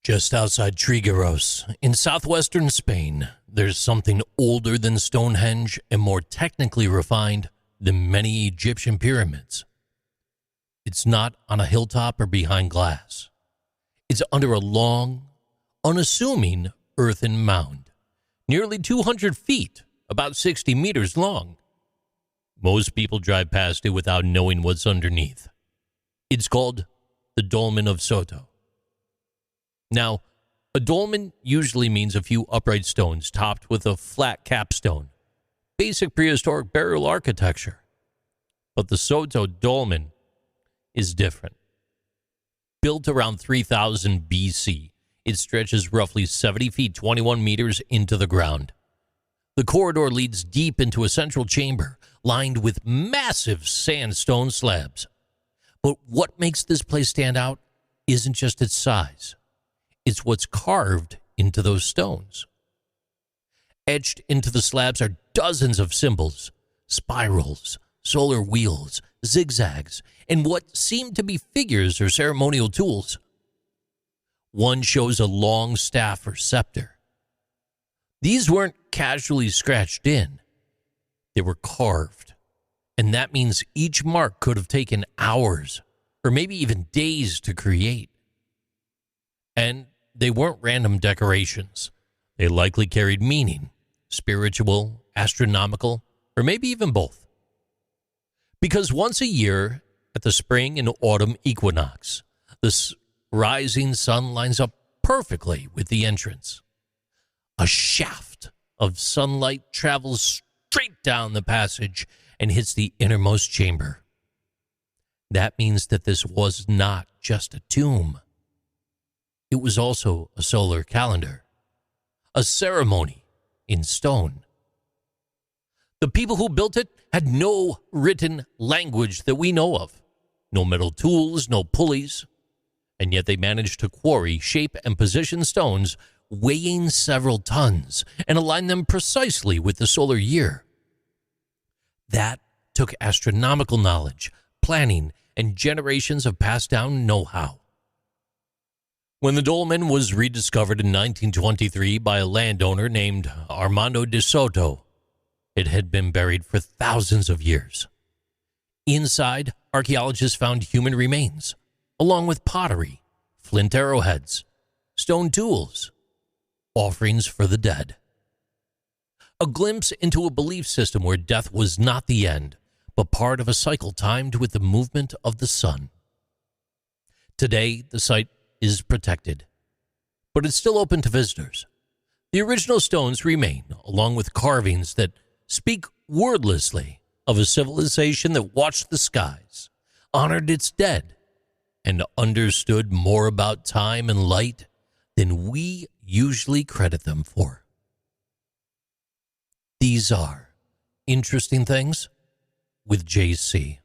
Just outside Trigueros, in southwestern Spain, there's something older than Stonehenge and more technically refined than many Egyptian pyramids. It's not on a hilltop or behind glass. It's under a long, unassuming earthen mound, nearly 200 feet, about 60 meters long. Most people drive past it without knowing what's underneath. It's called the Dolmen of Soto. Now, a dolmen usually means a few upright stones topped with a flat capstone, basic prehistoric burial architecture. But the Soto Dolmen is different. Built around 3000 BC, it stretches roughly 70 feet 21 meters into the ground. The corridor leads deep into a central chamber lined with massive sandstone slabs. But what makes this place stand out isn't just its size. It's what's carved into those stones. Etched into the slabs are dozens of symbols, spirals, solar wheels, zigzags, and what seem to be figures or ceremonial tools. One shows a long staff or scepter. These weren't casually scratched in. They were carved, and that means each mark could have taken hours or maybe even days to create. And they weren't random decorations. They likely carried meaning, spiritual, astronomical, or maybe even both. Because once a year, at the spring and autumn equinox, the rising sun lines up perfectly with the entrance. A shaft of sunlight travels straight down the passage and hits the innermost chamber. That means that this was not just a tomb. It was also a solar calendar, a ceremony in stone. The people who built it had no written language that we know of, no metal tools, no pulleys, and yet they managed to quarry, shape, and position stones weighing several tons and align them precisely with the solar year. That took astronomical knowledge, planning, and generations of passed down know-how. When the dolmen was rediscovered in 1923 by a landowner named Armando de Soto, it had been buried for thousands of years. Inside, archaeologists found human remains, along with pottery, flint arrowheads, stone tools, offerings for the dead. A glimpse into a belief system where death was not the end, but part of a cycle timed with the movement of the sun. Today, the site is protected, but it's still open to visitors. The original stones remain, along with carvings that speak wordlessly of a civilization that watched the skies, honored its dead, and understood more about time and light than we usually credit them for. These are Interesting Things with JC.